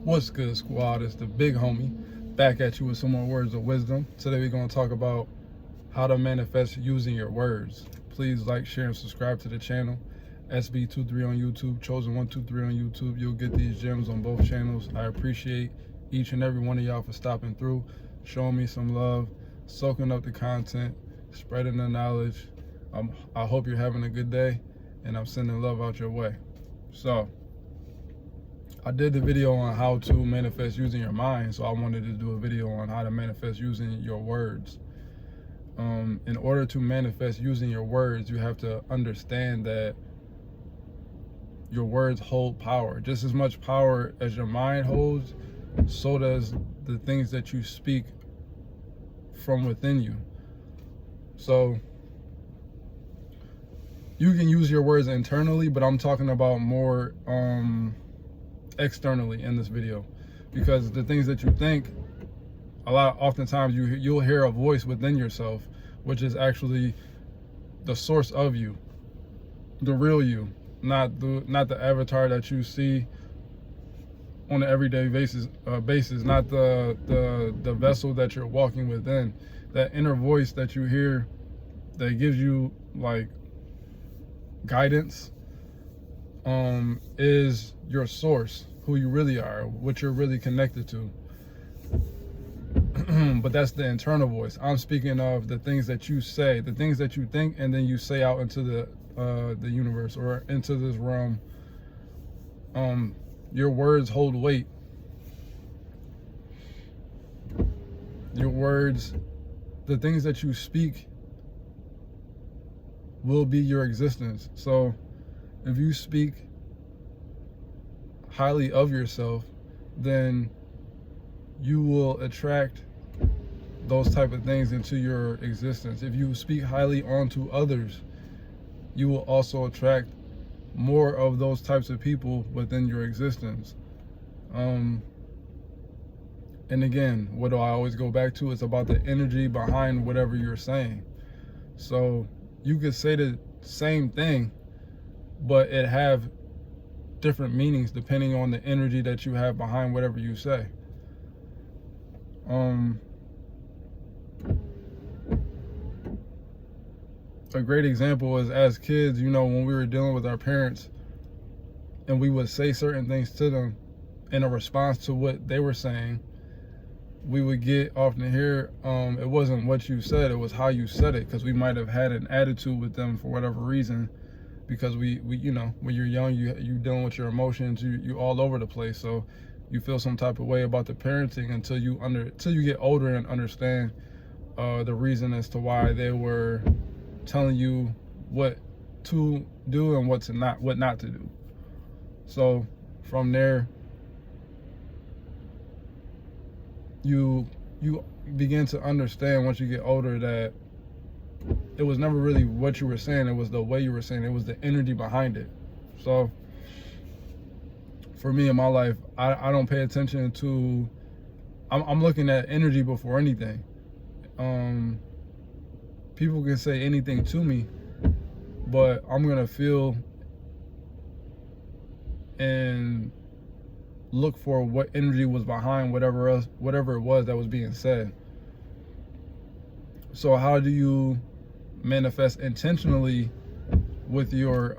What's good, squad? It's the big homie back at you with some more words of wisdom. Today we're going to talk about how to manifest using your words. Please like, share, and subscribe to the channel. SB23 on YouTube, Chosen123 on YouTube. You'll get these gems on both channels. I appreciate each and every one of y'all for stopping through, showing me some love, soaking up the content, spreading the knowledge. I hope you're having a good day, and I'm sending love out your way. So, I did the video on how to manifest using your mind, so I wanted to do a video on how to manifest using your words. In order to manifest using your words, you have to understand that your words hold power. Just as much power as your mind holds, so does the things that you speak from within you. So you can use your words internally, but I'm talking about more externally in this video, because the things that you think, oftentimes you'll hear a voice within yourself, which is actually the source of you, the real you, not the avatar that you see on an everyday basis, not the vessel that you're walking within. That inner voice that you hear that gives you like guidance is your source, who you really are, what you're really connected to. But that's the internal voice. I'm speaking of the things that you say, the things that you think, and then you say out into the universe or into this realm. Your words hold weight. Your words, the things that you speak, will be your existence. So if you speak highly of yourself, then you will attract those type of things into your existence. If you speak highly onto others, you will also attract more of those types of people within your existence. And again, what do I always go back to? It's about the energy behind whatever you're saying. So you could say the same thing, but it have different meanings depending on the energy that you have behind whatever you say. A great example is, as kids, when we were dealing with our parents and we would say certain things to them in a response to what they were saying, we would often hear, it wasn't what you said, it was how you said it, because we might have had an attitude with them for whatever reason, because we when you're young, you dealing with your emotions, you all over the place, so you feel some type of way about the parenting until you get older and understand the reason as to why they were telling you what to do and what not to do. So from there, you begin to understand, once you get older, that it was never really what you were saying, it was the way you were saying it, was the energy behind it. So for me in my life, I don't pay attention to, I'm looking at energy before anything. People can say anything to me, but I'm gonna feel and look for what energy was behind whatever it was that was being said. So how do you manifest intentionally with your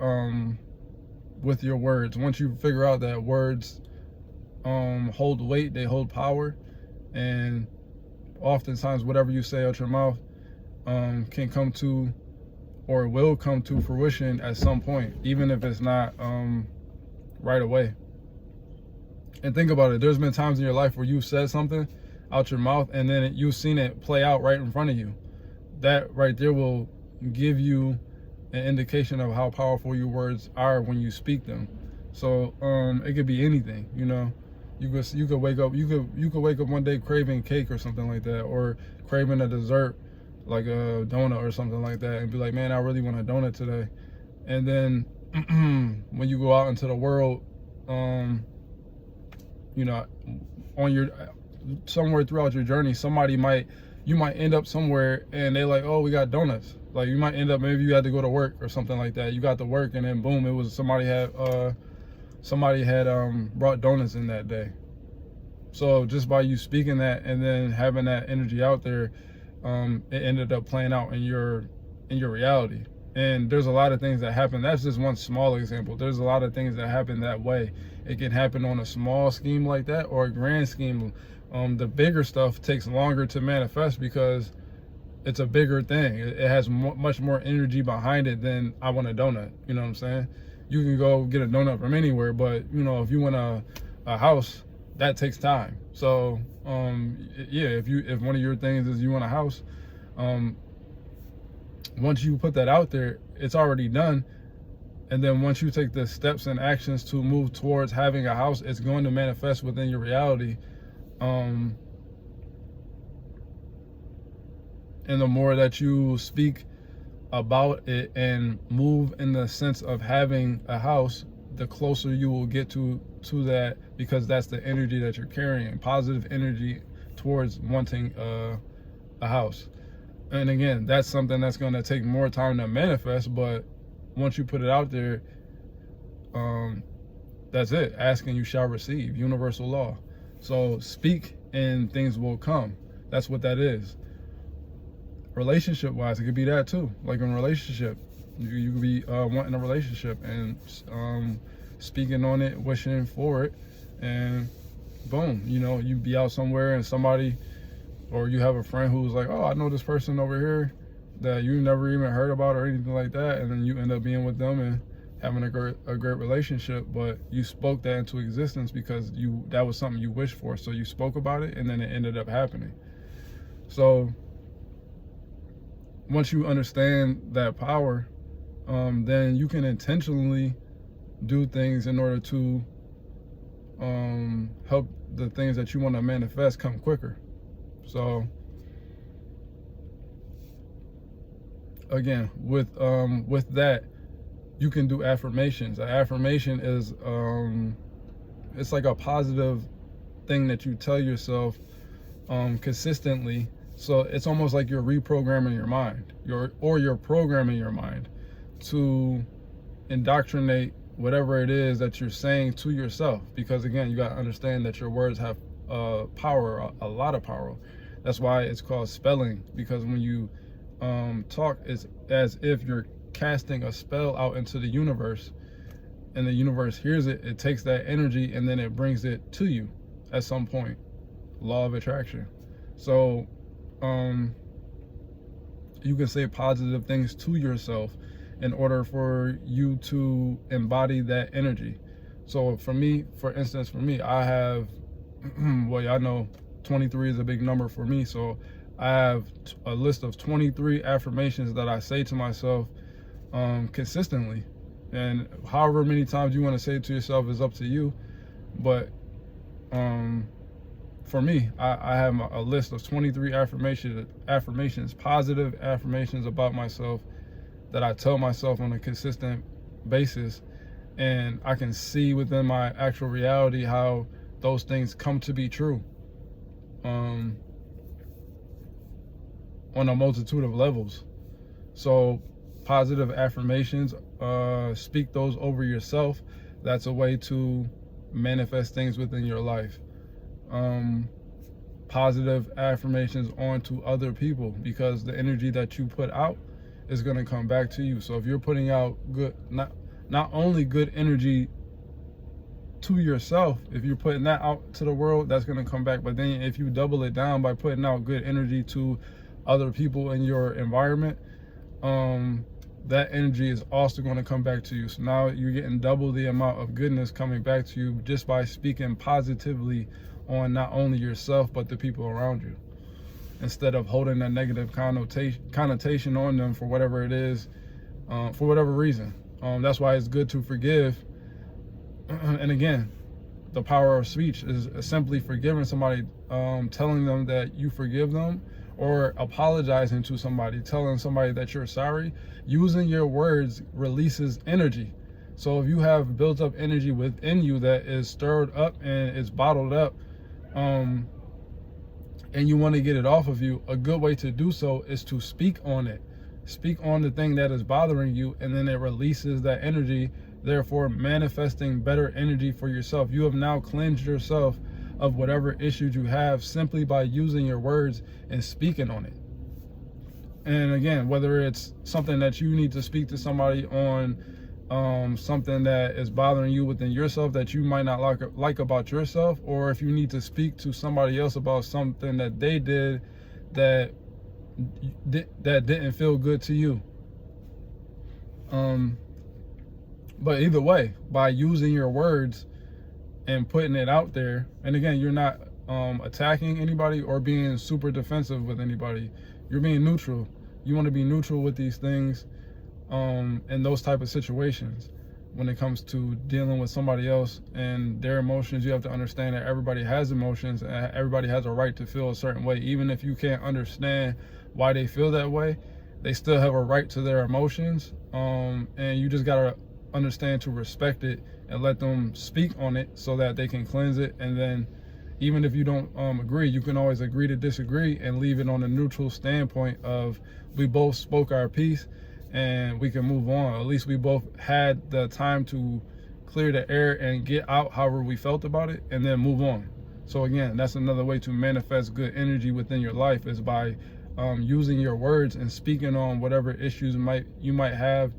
words? Once you figure out that words hold weight, they hold power, and oftentimes whatever you say out your mouth can come to, or will come to fruition at some point, even if it's not right away. And think about it, there's been times in your life where you said something out your mouth and then you've seen it play out right in front of you. That right there will give you an indication of how powerful your words are when you speak them. So it could be anything, you could wake up one day craving cake or something like that, or craving a dessert like a donut or something like that, and be like, man, I really want a donut today. And then when you go out into the world, on your somewhere throughout your journey, you might end up somewhere and they're like, oh, we got donuts. Like, you might end up, maybe you had to go to work or something like that. You got to work and then boom, it was somebody had brought donuts in that day. So just by you speaking that and then having that energy out there, it ended up playing out in your reality. And there's a lot of things that happen. That's just one small example. There's a lot of things that happen that way. It can happen on a small scheme like that or a grand scheme. The bigger stuff takes longer to manifest because it's a bigger thing. It has much more energy behind it than I want a donut. You know what I'm saying? You can go get a donut from anywhere, but you know, if you want a house, that takes time. So yeah, if one of your things is you want a house, once you put that out there, it's already done. And then once you take the steps and actions to move towards having a house, it's going to manifest within your reality. And the more that you speak about it and move in the sense of having a house, the closer you will get to that, because that's the energy that you're carrying, positive energy towards wanting a house. And again, that's something that's going to take more time to manifest, but once you put it out there, that's it. Ask and you shall receive, universal law. So speak and things will come. That's what that is. Relationship wise, it could be that too. Like in a relationship, you could be wanting a relationship and speaking on it, wishing for it, and boom, you know, you be out somewhere and somebody, or you have a friend who's like, oh, I know this person over here that you never even heard about or anything like that, and then you end up being with them and having a great relationship, but you spoke that into existence because that was something you wished for, so you spoke about it and then it ended up happening. So once you understand that power, then you can intentionally do things in order to help the things that you want to manifest come quicker. So again, with that, you can do affirmations. An affirmation is it's like a positive thing that you tell yourself consistently. So it's almost like you're reprogramming your mind, you're programming your mind to indoctrinate whatever it is that you're saying to yourself. Because again, you got to understand that your words have power, a lot of power. That's why it's called spelling, because when you talk, it's as if you're casting a spell out into the universe, and the universe hears it. It takes that energy and then it brings it to you at some point. Law of attraction. So you can say positive things to yourself in order for you to embody that energy. So for me, for instance, I have, well, y'all know 23 is a big number for me. So I have a list of 23 affirmations that I say to myself consistently. And however many times you want to say it to yourself is up to you. But for me, I have a list of 23 affirmations, positive affirmations about myself that I tell myself on a consistent basis. And I can see within my actual reality how those things come to be true on a multitude of levels. So positive affirmations, speak those over yourself. That's a way to manifest things within your life. Positive affirmations onto other people, because the energy that you put out is going to come back to you. So if you're putting out good, not only good energy to yourself, if you're putting that out to the world, that's going to come back. But then if you double it down by putting out good energy to other people in your environment, that energy is also going to come back to you. So now you're getting double the amount of goodness coming back to you just by speaking positively on not only yourself but the people around you, instead of holding a negative connotation on them for whatever it is, for whatever reason. That's why it's good to forgive. And again, the power of speech is simply forgiving somebody, telling them that you forgive them, or apologizing to somebody, telling somebody that you're sorry. Using your words releases energy. So if you have built up energy within you that is stirred up and is bottled up, and you want to get it off of you, a good way to do so is to speak on it. Speak on the thing that is bothering you, and then it releases that energy, therefore manifesting better energy for yourself. You have now cleansed yourself of whatever issues you have simply by using your words and speaking on it. And again, whether it's something that you need to speak to somebody on, something that is bothering you within yourself that you might not like about yourself, or if you need to speak to somebody else about something that they did that didn't feel good to you. But either way, by using your words and putting it out there, and again, you're not attacking anybody or being super defensive with anybody. You're being neutral. You want to be neutral with these things in those type of situations. When it comes to dealing with somebody else and their emotions, you have to understand that everybody has emotions and everybody has a right to feel a certain way. Even if you can't understand why they feel that way, they still have a right to their emotions. And you just got to understand to respect it and let them speak on it so that they can cleanse it. And then even if you don't agree, you can always agree to disagree and leave it on a neutral standpoint of we both spoke our piece and we can move on. At least we both had the time to clear the air and get out however we felt about it and then move on. So again, that's another way to manifest good energy within your life, is by using your words and speaking on whatever issues you might have,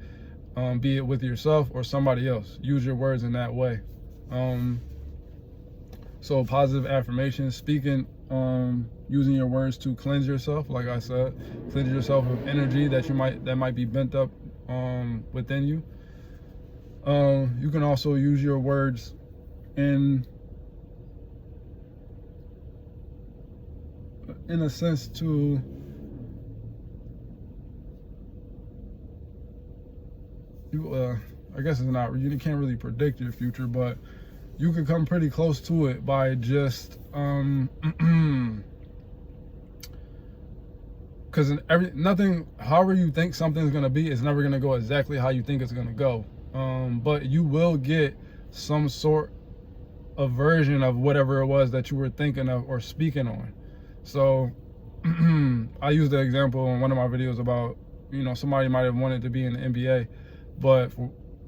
be it with yourself or somebody else. Use your words in that way. So positive affirmations, speaking, using your words to cleanse yourself. Like I said, cleanse yourself of energy that might be bent up within you. You can also use your words in a sense to I guess it's not, you can't really predict your future, but you can come pretty close to it by just because however you think something's going to be is never going to go exactly how you think it's going to go, but you will get some sort of version of whatever it was that you were thinking of or speaking on. So I used the example in one of my videos about, somebody might have wanted to be in the NBA, but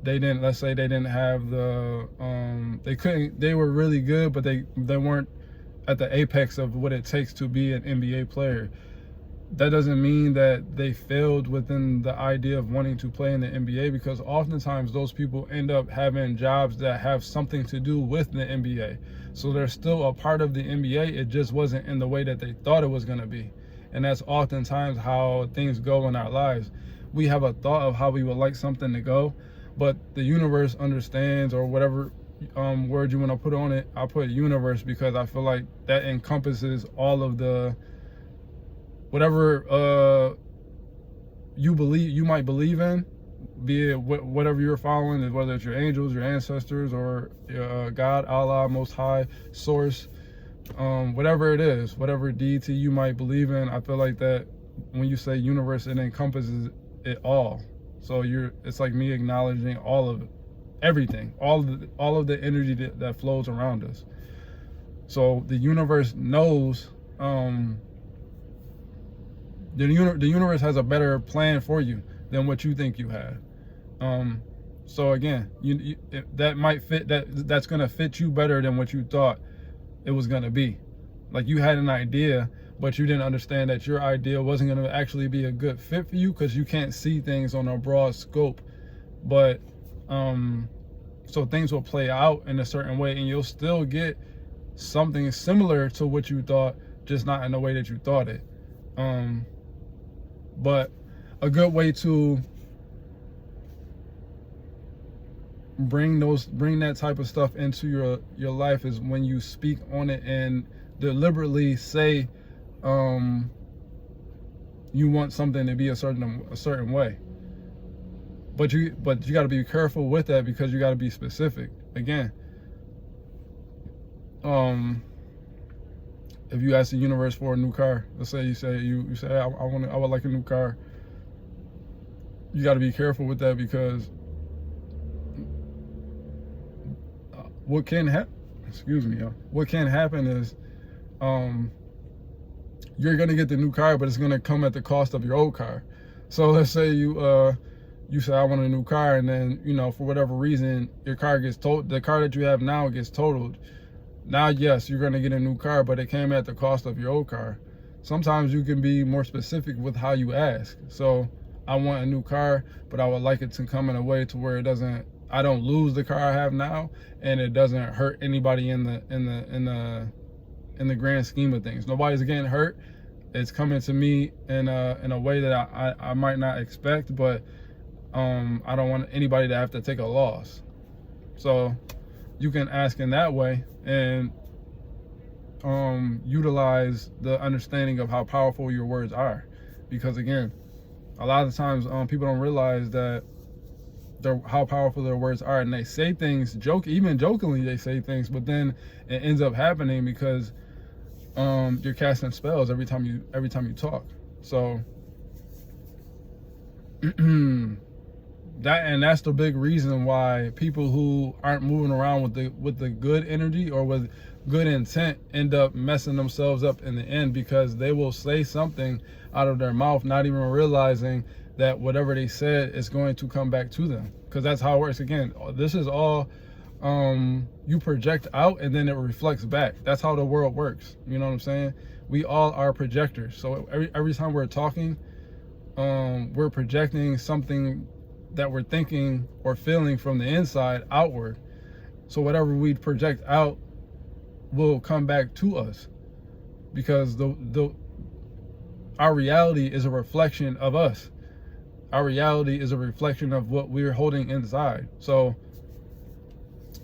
let's say they didn't have they were really good, but they weren't at the apex of what it takes to be an NBA player. That doesn't mean that they failed within the idea of wanting to play in the NBA, because oftentimes those people end up having jobs that have something to do with the NBA. So they're still a part of the NBA. It just wasn't in the way that they thought it was going to be. And that's oftentimes how things go in our lives. We have a thought of how we would like something to go, but the universe understands, or whatever word you want to put on it. I put universe because I feel like that encompasses all of the whatever you might believe in, be it whatever you're following, whether it's your angels, your ancestors, or God, Allah, Most High, Source, whatever it is, whatever deity you might believe in. I feel like that when you say universe, it encompasses it all. So it's like me acknowledging all of it, everything, all of the energy that flows around us. So the universe knows. The universe has a better plan for you than what you think you have. So again, that might fit. That's gonna fit you better than what you thought it was gonna be. Like, you had an idea, but you didn't understand that your idea wasn't gonna actually be a good fit for you, because you can't see things on a broad scope. But so things will play out in a certain way, and you'll still get something similar to what you thought, just not in the way that you thought it. But a good way to bring that type of stuff into your life is when you speak on it and deliberately say you want something to be a certain way. But you got to be careful with that, because you got to be specific. Again, if you ask the universe for a new car, let's say you say I would like a new car. You got to be careful with that, because what can happen is you're gonna get the new car, but it's gonna come at the cost of your old car. So let's say you say I want a new car, and then for whatever reason your car gets totaled. The car that you have now gets totaled. Now, yes, you're going to get a new car, but it came at the cost of your old car. Sometimes you can be more specific with how you ask. So I want a new car, but I would like it to come in a way to where I don't lose the car I have now, and it doesn't hurt anybody in the grand scheme of things. Nobody's getting hurt. It's coming to me in a way that I might not expect, but I don't want anybody to have to take a loss. So you can ask in that way and utilize the understanding of how powerful your words are, because again, a lot of the times people don't realize that how powerful their words are, and they say things even jokingly they say things, but then it ends up happening because you're casting spells every time you talk. So that's the big reason why people who aren't moving around with the good energy or with good intent end up messing themselves up in the end, because they will say something out of their mouth not even realizing that whatever they said is going to come back to them, because that's how it works. Again, this is all you project out and then it reflects back. That's how the world works. You know what I'm saying? We all are projectors. So every time we're talking, we're projecting something that we're thinking or feeling from the inside outward. So whatever we project out will come back to us, because our reality is a reflection of us. Our reality is a reflection of what we're holding inside. So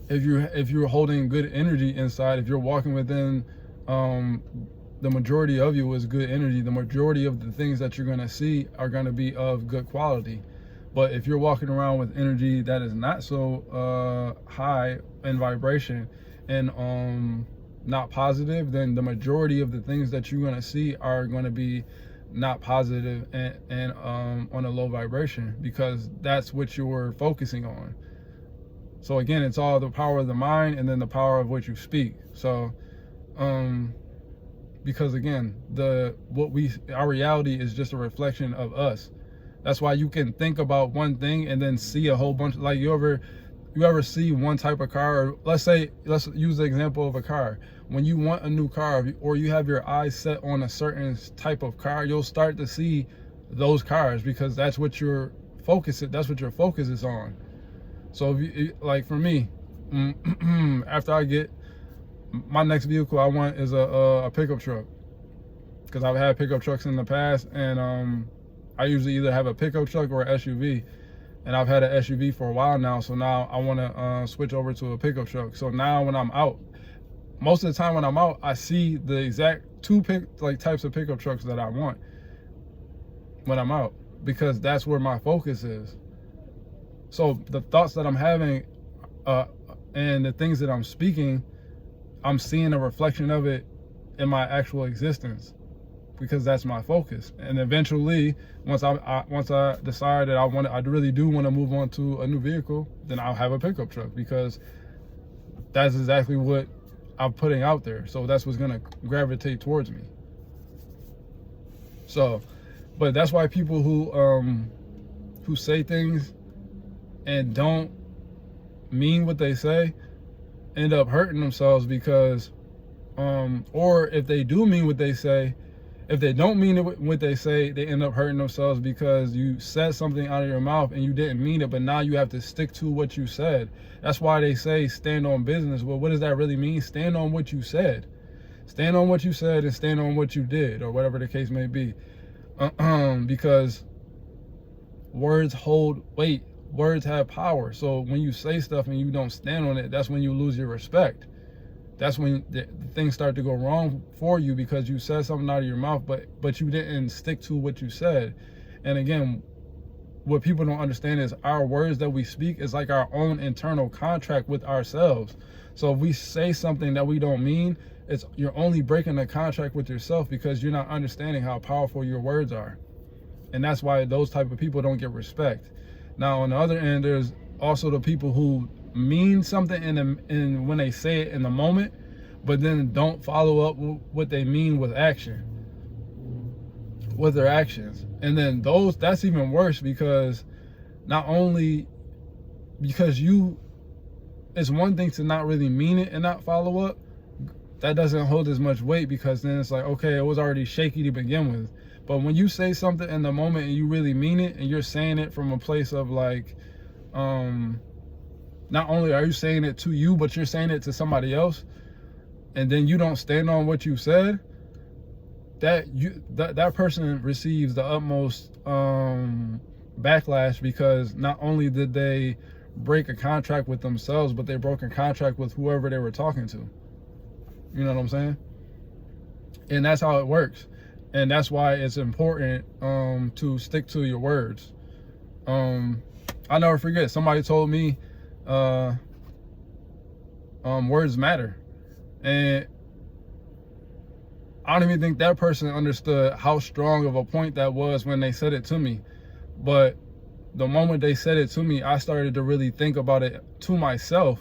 if you're holding good energy inside, if you're walking within the majority of you is good energy, the majority of the things that you're going to see are going to be of good quality. But if you're walking around with energy that is not so high in vibration and not positive, then the majority of the things that you're going to see are going to be not positive and on a low vibration, because that's what you're focusing on. So again, it's all the power of the mind and then the power of what you speak. So because again, our reality is just a reflection of us. That's why you can think about one thing and then see a whole bunch. Like you ever see one type of car, or let's use the example of a car. When you want a new car, or you have your eyes set on a certain type of car, you'll start to see those cars, because that's what your focus is on. So like for me, after I get my next vehicle, I want is a pickup truck, because I've had pickup trucks in the past, and I usually either have a pickup truck or an SUV, and I've had an SUV for a while now. So now I want to switch over to a pickup truck. So now when I'm out, most of the time when I'm out, I see the exact types of pickup trucks that I want when I'm out, because that's where my focus is. So the thoughts that I'm having and the things that I'm speaking, I'm seeing a reflection of it in my actual existence, because that's my focus. And eventually, once I decide that I really do want to move on to a new vehicle, then I'll have a pickup truck, because that's exactly what I'm putting out there. So that's what's gonna gravitate towards me. So, but that's why people who say things and don't mean what they say end up hurting themselves, because or if they do mean what they say, if they don't mean what they say, they end up hurting themselves, because you said something out of your mouth and you didn't mean it, but now you have to stick to what you said. That's why they say stand on business. Well, what does that really mean? Stand on what you said. Stand on what you said and stand on what you did, or whatever the case may be. Because words hold weight. Words have power. So when you say stuff and you don't stand on it, that's when you lose your respect. That's when the things start to go wrong for you, because you said something out of your mouth, but you didn't stick to what you said. And again, what people don't understand is our words that we speak is like our own internal contract with ourselves. So if we say something that we don't mean, you're only breaking a contract with yourself, because you're not understanding how powerful your words are. And that's why those type of people don't get respect. Now, on the other end, there's also the people who mean something in when they say it in the moment, but then don't follow up what they mean with their actions. And then that's even worse, because not only because it's one thing to not really mean it and not follow up, that doesn't hold as much weight, because then it's like, okay, it was already shaky to begin with. But when you say something in the moment and you really mean it, and you're saying it from a place of like, not only are you saying it to you, but you're saying it to somebody else, and then you don't stand on what you said, that person receives the utmost backlash, because not only did they break a contract with themselves, but they broke a contract with whoever they were talking to. You know what I'm saying? And that's how it works. And that's why it's important to stick to your words. I'll never forget, somebody told me words matter. And I don't even think that person understood how strong of a point that was when they said it to me. But the moment they said it to me, I started to really think about it to myself,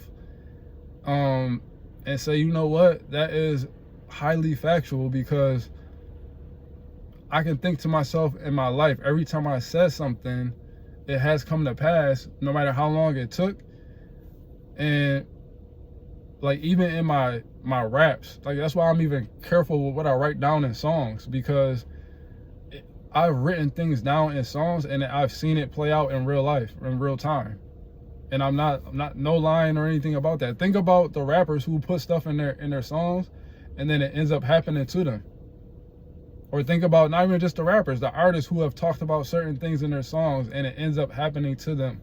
and say, you know what, that is highly factual, because I can think to myself in my life, every time I said something, it has come to pass, no matter how long it took. And like, even in my raps, like, that's why I'm even careful with what I write down in songs, because I've written things down in songs and I've seen it play out in real life, in real time. And I'm not no lying or anything about that. Think about the rappers who put stuff in their songs and then it ends up happening to them. Or think about not even just the rappers, the artists who have talked about certain things in their songs and it ends up happening to them.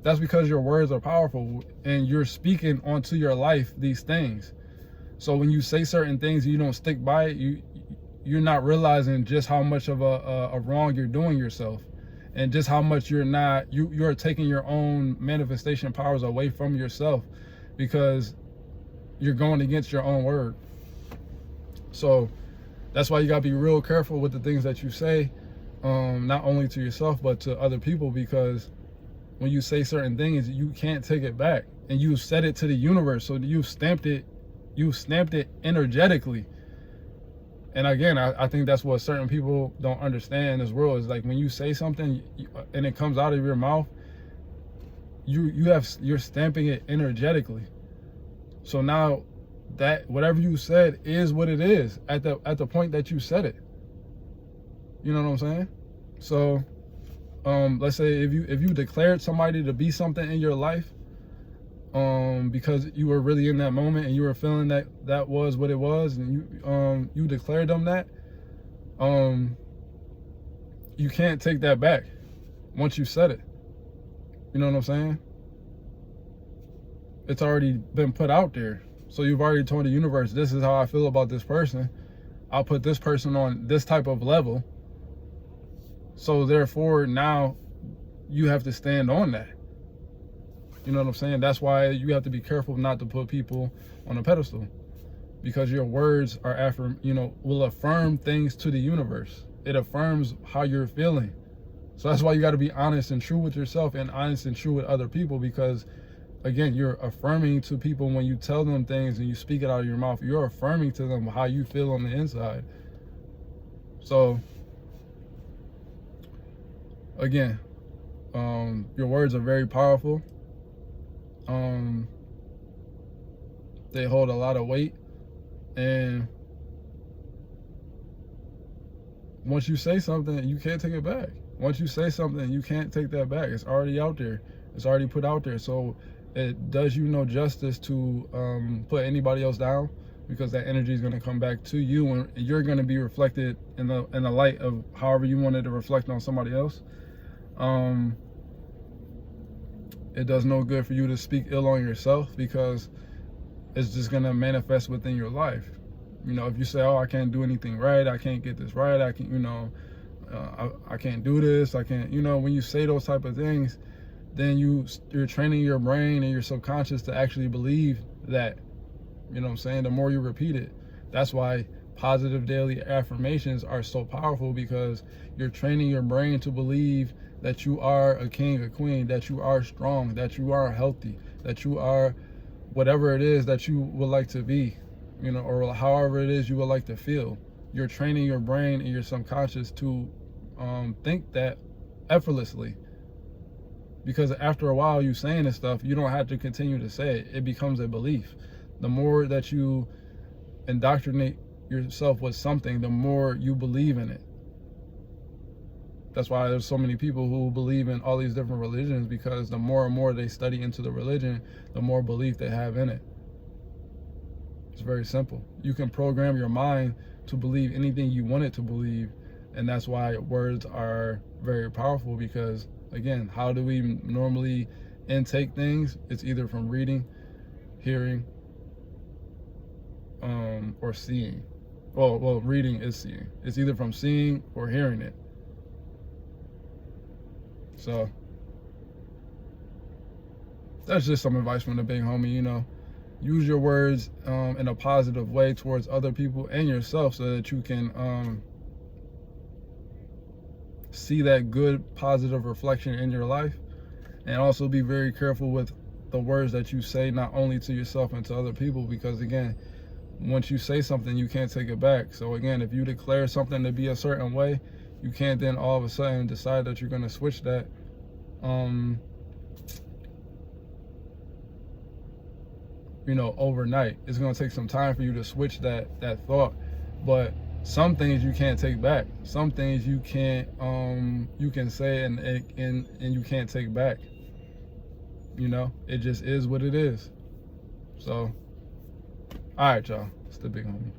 That's because your words are powerful and you're speaking onto your life these things. So when you say certain things and you don't stick by it, you're not realizing just how much of a wrong you're doing yourself, and just how much you're taking your own manifestation powers away from yourself, because you're going against your own word. So that's why you gotta be real careful with the things that you say, not only to yourself but to other people, because when you say certain things, you can't take it back, and you said it to the universe, so you stamped it energetically. And again, I think that's what certain people don't understand in this world, is like, when you say something and it comes out of your mouth, you're stamping it energetically. So now that whatever you said is what it is at the point that you said it. You know what I'm saying? So let's say if you declared somebody to be something in your life, because you were really in that moment and you were feeling that was what it was, and you declared them that, you can't take that back once you said it. You know what I'm saying? It's already been put out there. So you've already told the universe, this is how I feel about this person. I'll put this person on this type of level. So therefore now you have to stand on that. You know what I'm saying? That's why you have to be careful not to put people on a pedestal, because your words are will affirm things to the universe. It affirms how you're feeling. So that's why you got to be honest and true with yourself, and honest and true with other people, because again, you're affirming to people when you tell them things and you speak it out of your mouth. You're affirming to them how you feel on the inside. So again, your words are very powerful. They hold a lot of weight, and once you say something, you can't take it back. Once you say something, you can't take that back. It's already out there. It's already put out there. So it does you no justice to put anybody else down, because that energy is going to come back to you, and you're going to be reflected in the light of however you wanted to reflect on somebody else. It does no good for you to speak ill on yourself, because it's just going to manifest within your life. You know, if you say, oh, I can't do anything right, I can't get this right, I can, I can't do this, I can't, when you say those type of things, then you're training your brain and your subconscious to actually believe that. You know what I'm saying? The more you repeat it. That's why positive daily affirmations are so powerful, because you're training your brain to believe that you are a king, a queen, that you are strong, that you are healthy, that you are whatever it is that you would like to be, or however it is you would like to feel. You're training your brain and your subconscious to think that effortlessly. Because after a while you saying this stuff, you don't have to continue to say it. It becomes a belief. The more that you indoctrinate yourself with something, the more you believe in it. That's why there's so many people who believe in all these different religions, because the more and more they study into the religion, the more belief they have in it. It's very simple. You can program your mind to believe anything you want it to believe, and that's why words are very powerful, because, again, how do we normally intake things? It's either from reading, hearing, or seeing. Well, reading is seeing. It's either from seeing or hearing it. So that's just some advice from the big homie. You know, use your words in a positive way towards other people and yourself, so that you can see that good positive reflection in your life. And also be very careful with the words that you say, not only to yourself and to other people, because, again, once you say something, you can't take it back. So again, if you declare something to be a certain way, you can't then all of a sudden decide that you're going to switch that overnight. It's going to take some time for you to switch that thought. But some things you can't take back. Some things you can't you can say and you can't take back. It just is what it is. So, all right, y'all. It's the big homie.